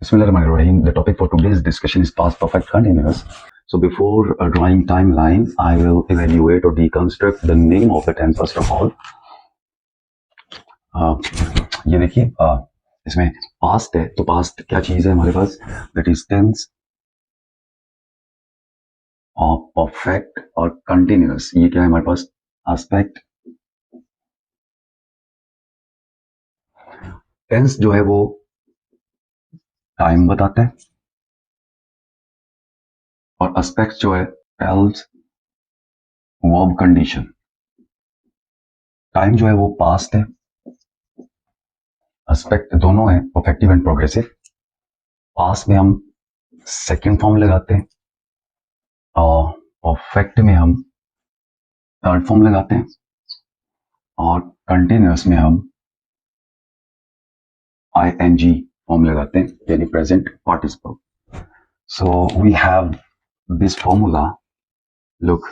Bismillahirrahmanirrahim. The topic for today's discussion is past perfect continuous. So before drawing timeline, I will evaluate or deconstruct the name of the tense first of all. ये देखिए इसमें past है तो past क्या चीज है हमारे पास that is tense और परफेक्ट और कंटिन्यूअस. ये क्या है हमारे पास एस्पेक्ट. टेंस जो है वो टाइम बताता है और एस्पेक्ट जो है टेल्स वर्ब कंडीशन. टाइम जो है वो पास्ट है, एस्पेक्ट दोनों है परफेक्टिव एंड प्रोग्रेसिव. पास्ट में हम सेकंड फॉर्म लगाते हैं और परफेक्ट में हम थर्ड फॉर्म लगाते हैं और कंटिन्यूअस में हम ing फॉर्म लगाते हैं यानी present participle. So we have this formula. Look,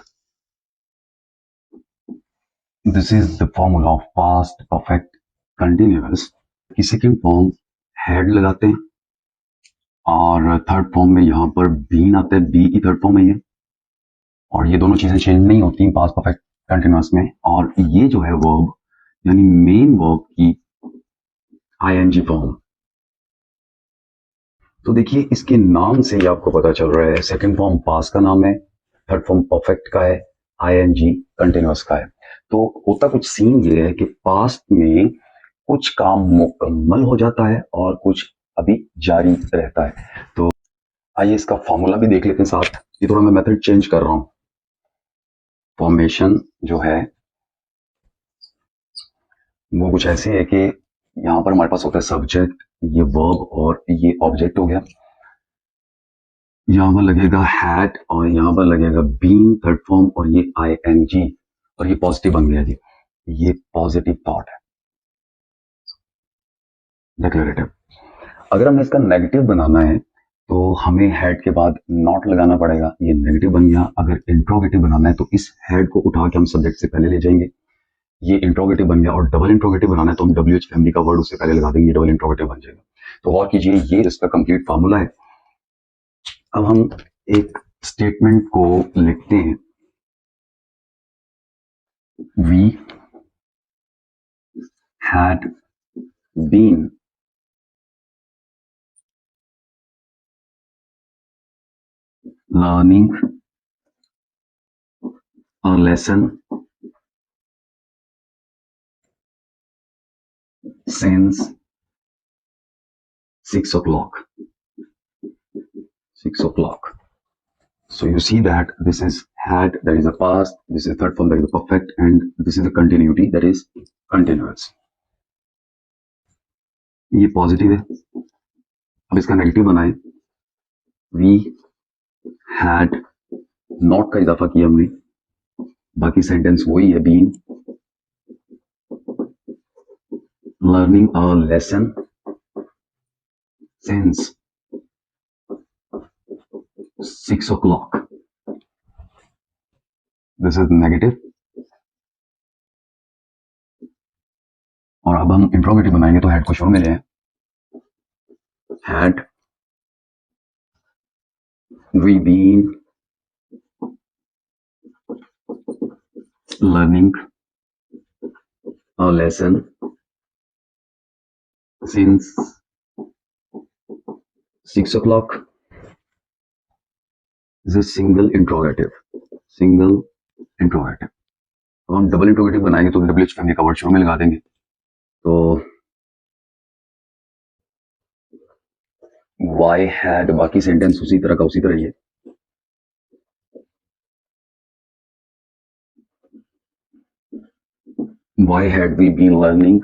this is the formula of past perfect continuous. की सेकंड फॉर्म हेड लगाते हैं और थर्ड फॉर्म में यहां पर बीन आता है, बी की थर्ड फॉर्म है ये. और ये दोनों चीजें चेंज नहीं होती पास्ट परफेक्ट कंटिन्यूअस में. और ये जो है वर्ब यानी मेन वर्ब की ing फॉर्म. तो देखिए इसके नाम से ही आपको पता चल रहा है सेकंड फॉर्म पास्ट का नाम है, थर्ड फॉर्म परफेक्ट का है, ing कंटिन्यूअस का है. तो होता कुछ सीन ये है कि पास्ट में कुछ काम मुकम्मल हो जाता है और कुछ अभी जारी रहता है. तो आइए इसका फॉर्मूला भी देख लेते हैं साथ. ये थोड़ा मैं मेथड चेंज कर रहा हूं. फॉर्मेशन जो है वो कुछ ऐसे है कि यहां पर हमारे पास होता है सब्जेक्ट, ये वर्ब और ये ऑब्जेक्ट हो गया. यहां पर लगेगा हैड और यहां पर लगेगा बीन थर्ड फॉर्म और ये ing और ये पॉजिटिव बन गया जी. ये पॉजिटिव थॉट है, डिक्लेरेटिव. अगर हमें इसका नेगेटिव बनाना है तो हमें हेड के बाद नॉट लगाना पड़ेगा. ये नेगेटिव बन गया. अगर इंट्रोगेटिव बनाना है तो इस हेड को उठा के हम सब्जेक्ट से पहले ले जाएंगे. ये इंट्रोगेटिव बन गया. और डबल इंट्रोगेटिव बनाना है तो हम WH फैमिली का वर्ड उससे पहले लगा देंगे, डबल इंट्रोगेटिव बन जाएगा. तो गौर कीजिए ये इसका कंप्लीट फार्मूला है. अब हम एक स्टेटमेंट को लिखते हैं. We had been learning a lesson since 6 o'clock. 6 o'clock. So you see that this is had, that is a past, this is third form, that is a perfect, and this is the continuity, that is continuous. ये positive है. अब इसका negative बनाए. We had not का इजाफा किया हमने, बाकी सेंटेंस वही है. Been learning a lesson since 6 o'clock. This is negative. और अब हम इंट्रोगेटिव बनाएंगे तो हैड को शुरू में ले. Had we been learning a lesson since 6 o'clock. This is single interrogative. Single interrogative. तो हम डबल इंट्रोगेटिव बनाएंगे तो WH फैमिली का वर्ड शुरू में लगा देंगे. तो why had, बाकी सेंटेंस उसी तरह का उसी तरह ही है. Why had we been learning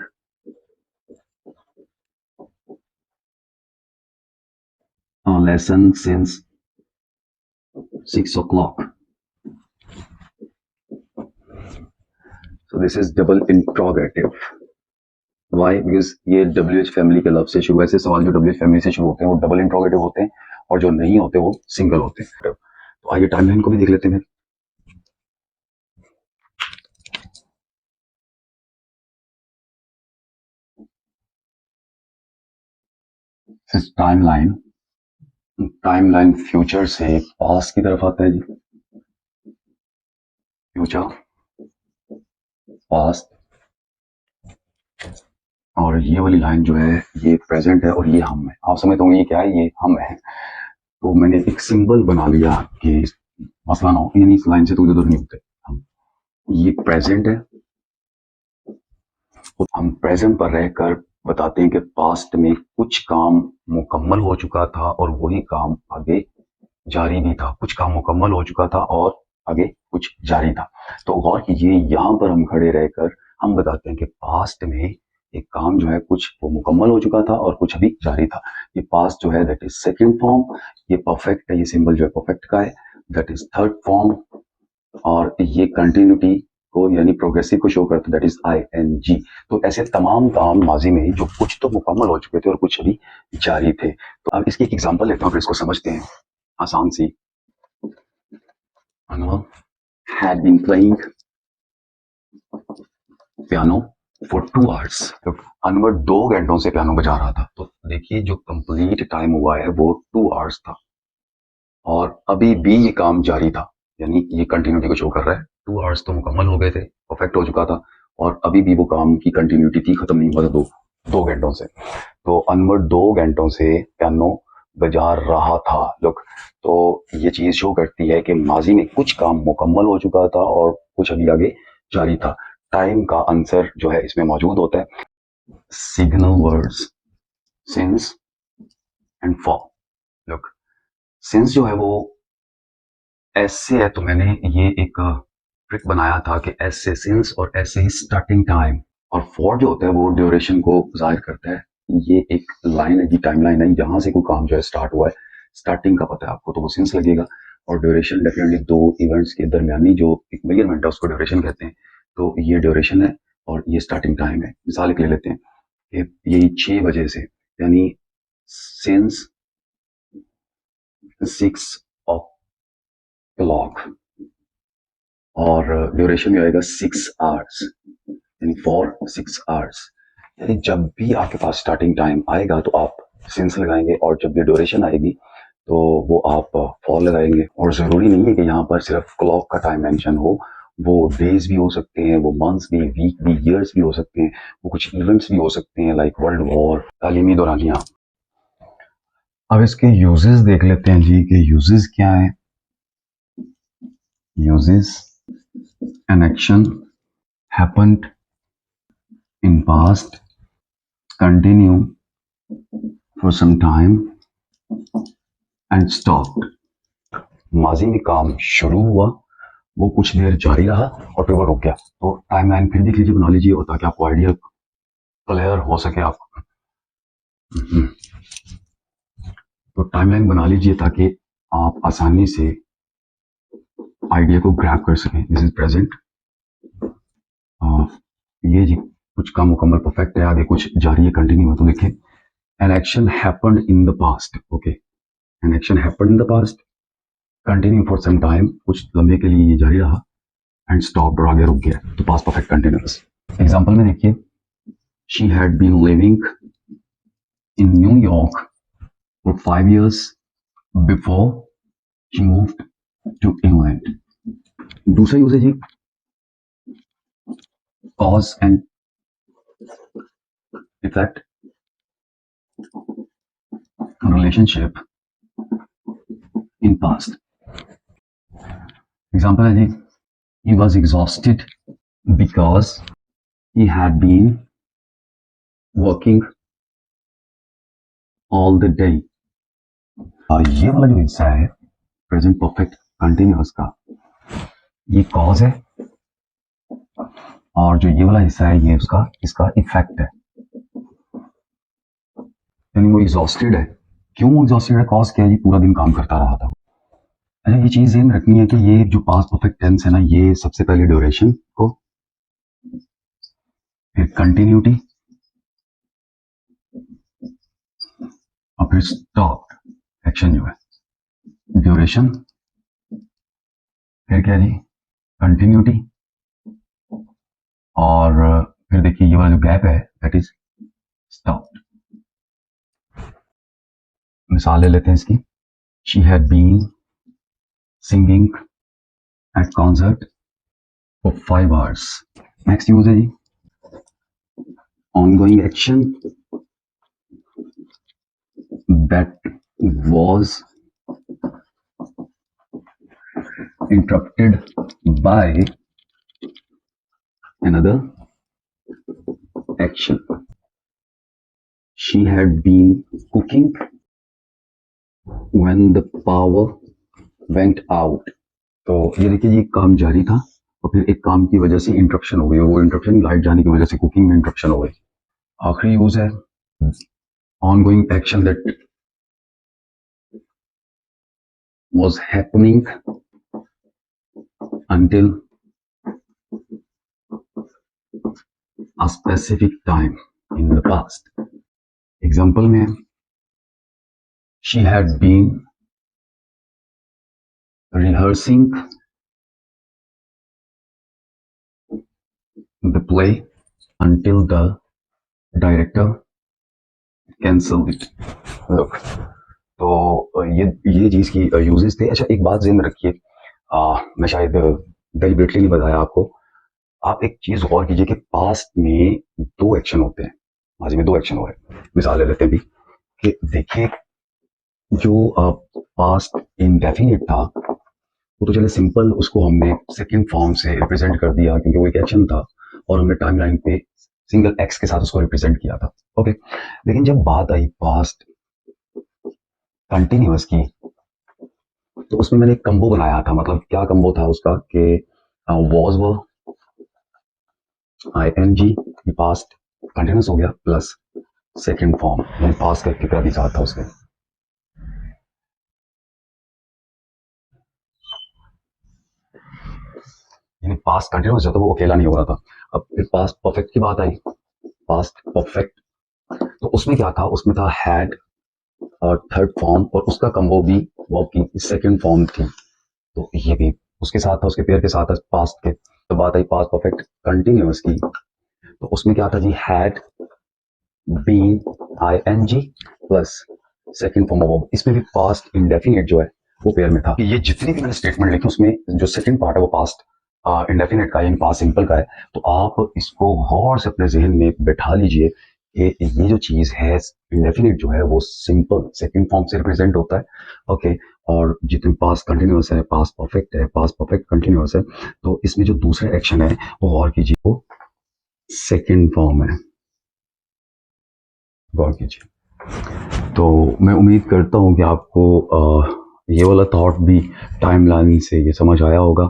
a lesson since 6 o'clock. So this is double interrogative. Why? Because ये WH फैमिली के लफ्ज से शुरू, ऐसे सवाल जो WH फैमिली से शुरू होते हैं वो डबल इंट्रोगेटिव होते हैं और जो नहीं होते वो सिंगल होते हैं. तो आइए टाइमलाइन को भी देख लेते हैं. टाइमलाइन फ्यूचर से पास्ट की तरफ आता है जी। फ्यूचर, पास्ट, और ये वाली लाइन जो है ये प्रेजेंट है और ये हम है। आप समझते होंगे ये क्या है, ये हम है। तो मैंने एक सिंबल बना लिया कि मसला ना हो, यानी इस लाइन से तो इधर नहीं होते हम। ये प्रेजेंट है, तो हम प्रेजेंट पर रहकर बताते हैं कि पास्ट में कुछ काम मुकम्मल हो चुका था और वही काम आगे जारी भी था। कुछ काम मुकम्मल हो चुका था और आगे कुछ जारी था। तो गौर कीजिए, यहां पर हम खड़े रहकर हम बताते हैं कि पास्ट में एक काम जो है कुछ वो मुकम्मल हो चुका था और कुछ अभी जारी था। ये पास्ट जो है दैट इज सेकंड फॉर्म, ये परफेक्ट है, ये सिंबल जो है परफेक्ट का है, दैट इज थर्ड फॉर्म, और ये कंटिन्यूटी को यानी प्रोग्रेसिव को शो करता है, दैट इज ING। तो ऐसे तमाम काम माजी में जो कुछ तो मुकम्मल हो चुके थे और कुछ अभी जारी थे। तो अब इसकी एक एग्जांपल लेते हैं फिर इसको समझते हैं आसान सी। Anwar had been playing piano for 2 hours। तो अनवर 2 घंटों से पियानो बजा रहा था। तो देखिए जो कंप्लीट टाइम हुआ है वो 2 hours था और अभी भी ये काम जारी था, यानी ये कंटिन्यूटी को शो कर रहा है। 2 hours तो मुकम्मल हो गए थे, परफेक्ट हो चुका था, और अभी भी वो काम की कंटिन्यूटी थी, खत्म नहीं हुआ था दो घंटों से। तो अनवर 2 घंटों से पियानो बजा रहा था। लोग, तो ये चीज शो करती है कि माजी में कुछ काम मुकम्मल हो चुका था और कुछ अभी आगे जारी था। टाइम का आंसर जो है इसमें मौजूद होता है। Signal words since and for. लोग, सिंस जो है वो एस से है, तो मैंने ये एक ट्रिक बनाया था कि एस से सिंस और एस से ही स्टार्टिंग टाइम, और फॉर जो होता है वो ड्यूरेशन को जाहिर करता है। ये एक लाइन है जी, टाइम लाइन है, यहां से कोई काम जो है स्टार्ट हुआ है, स्टार्टिंग का पता है आपको, तो वो सिंस लगेगा। और ड्यूरेशन डेफिनेटली दो इवेंट्स के दरमियानी जो एक मेजरमेंट है उसको ड्यूरेशन कहते हैं। तो ये ड्यूरेशन है और ये स्टार्टिंग टाइम है। मिसाल के ले लेते हैं कि यही 6 बजे से, यानी सिंस 6 o'clock, और ड्यूरेशन भी आएगा 6 hours, यानी फॉर 6 hours। यानी जब भी आपके पास स्टार्टिंग टाइम आएगा तो आप सिंस लगाएंगे, और जब भी ड्यूरेशन आएगी तो वो आप फॉर लगाएंगे। और जरूरी नहीं है कि यहाँ पर सिर्फ क्लॉक का टाइम मेंशन हो, वो डेज भी हो सकते हैं, वो मंथ्स भी, वीक भी, ईयर्स भी हो सकते हैं, वो कुछ इवेंट्स भी हो सकते हैं लाइक वर्ल्ड वॉर, तालीमी दौरानिया। अब इसके यूजेस देख लेते हैं जी कि यूजेस क्या है। Uses, an action happened in past, continue for some time and stopped। माजी में काम शुरू हुआ, वो कुछ देर जारी रहा और फिर वो रुक गया। तो टाइमलाइन फिर देख लीजिए, बना लीजिए, और ताकि आपको आइडिया क्लियर हो सके आपको। तो टाइमलाइन बना लीजिए ताकि आप आसानी से आइडिया को ग्रैब कर सकें। दिस इज प्रेजेंट, ये जी कुछ काम मुकम्मल परफेक्ट है, आगे कुछ जारी है, कंटिन्यू है। तो देखिए, an action happened in the past. Okay, an action happened in the past, continue for some time, कुछ लंबे के लिए ये जारी रहा, एंड स्टॉप, और आगे रुक गया। तो पास्ट परफेक्ट कंटिन्यूअस। एग्जांपल में देखिए, she had been living in New York for 5 years before she moved to England. दूसरा यूज है जी, cause and effect relationship in past. Example है जी, he was exhausted because he had been working all the day। ये वाला जो हिस्सा है प्रेजेंट परफेक्ट कंटिन्यूअस का, ये कॉज है, और जो ये वाला हिस्सा है ये उसका, इसका इफेक्ट है। यानी वो एग्जॉस्टेड है। क्यों एग्जॉस्टेड है, कॉज क्या है जी, पूरा दिन काम करता रहा था। अच्छा, ये चीज ध्यान रखनी है कि ये जो पास्ट परफेक्ट टेंस है ना, ये सबसे पहले ड्यूरेशन को, फिर कंटिन्यूटी, और फिर स्टॉप एक्शन जो है। ड्यूरेशन, फिर क्या जी, कंटिन्यूटी, और फिर देखिए ये वाला जो गैप है दैट इज स्टॉप। मिसाल ले लेते हैं इसकी। She had been singing at concert for 5 hours। Next use है जी ongoing action that was interrupted by another action। She had been cooking when the power went out। तो ये देखिए जी काम जारी था और फिर एक काम की वजह से इंटरप्शन हो गई और वो इंटरप्शन लाइट जाने की वजह से कुकिंग में इंटरप्शन हो गई। आखिरी यूज है ongoing action that was happening until a specific time in the past। Example में she had been rehearsing the play until the director canceled it। Look, तो ये चीज की यूजेस थे। अच्छा एक बात ध्यान रखिए, मैं शायद डेलिबरेटली नहीं बताया आपको। आप एक चीज गौर कीजिए कि पास्ट में 2 एक्शन होते हैं, माजी में 2 एक्शन हो रहे हैं। मिसाल ले लेते हैं भी कि देखिए जो पास्ट इंडेफिनिट था वो तो चले सिंपल, उसको हमने सेकंड फॉर्म से रिप्रेजेंट कर दिया क्योंकि वो एक एक्शन था और हमने टाइमलाइन पे सिंगल एक्स के साथ उसको रिप्रेजेंट किया था। ओके, लेकिन जब बात आई पास्ट कंटिन्यूअस की तो उसमें मैंने एक कंबो बनाया था। मतलब क्या कंबो था उसका कि वॉज वो आईएनजी पास्ट कंटिन्यूअस हो गया प्लस सेकंड फॉर्म यानी पास्ट का फिक्र भी साथ था उसमें। यानी पास्ट कंटिन्यूअस जो था वो अकेला नहीं हो रहा था। अब फिर पास्ट परफेक्ट की बात आई, पास्ट परफेक्ट, तो उसमें क्या था, उसमें था हैड और थर्ड फॉर्म और उसका कंबो भी वर्ब की सेकंड फॉर्म थी। तो ये भी उसके साथ था, उसके पेयर के साथ था पास्ट के। तो बात आई पास्ट परफेक्ट कंटिन्यूअस की, तो उसमें क्या था जी, had been ING plus second form of verb. इसमें भी पास्ट इंडेफिनिट जो है वो पेयर में था। ये जितनी भी मैंने स्टेटमेंट लिखी उसमें जो सेकंड पार्ट है वो पास्ट इंडेफिनिट का यानी पास्ट सिंपल का है। तो आप इसको गौर से अपने जहन में बैठा लीजिए कि ये जो चीज है इंडेफिनिट जो है वो सिंपल सेकंड फॉर्म से रिप्रेजेंट होता है। ओके, और जितने पास्ट कंटिन्यूअस है, पास्ट परफेक्ट है, पास्ट परफेक्ट कंटिन्यूअस है, तो इसमें जो दूसरा एक्शन है वो गौर कीजिए वो सेकंड फॉर्म है, गौर कीजिए। तो मैं उम्मीद करता हूँ कि आपको ये वाला थॉट भी टाइमलाइन से ये समझ आया होगा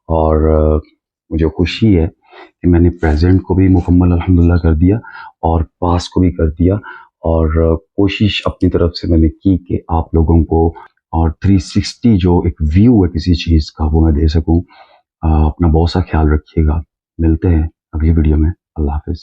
और मुझे खुशी है कि मैंने प्रेजेंट को भी मुकम्मल अल्हम्दुलिल्लाह कर दिया और पास्ट को भी कर दिया और कोशिश अपनी तरफ से मैंने की कि आप लोगों को और 360 जो एक व्यू है किसी चीज़ का वो मैं दे सकूं। अपना बहुत सा ख्याल रखिएगा, मिलते हैं अगली वीडियो में। अल्लाह हाफिज़।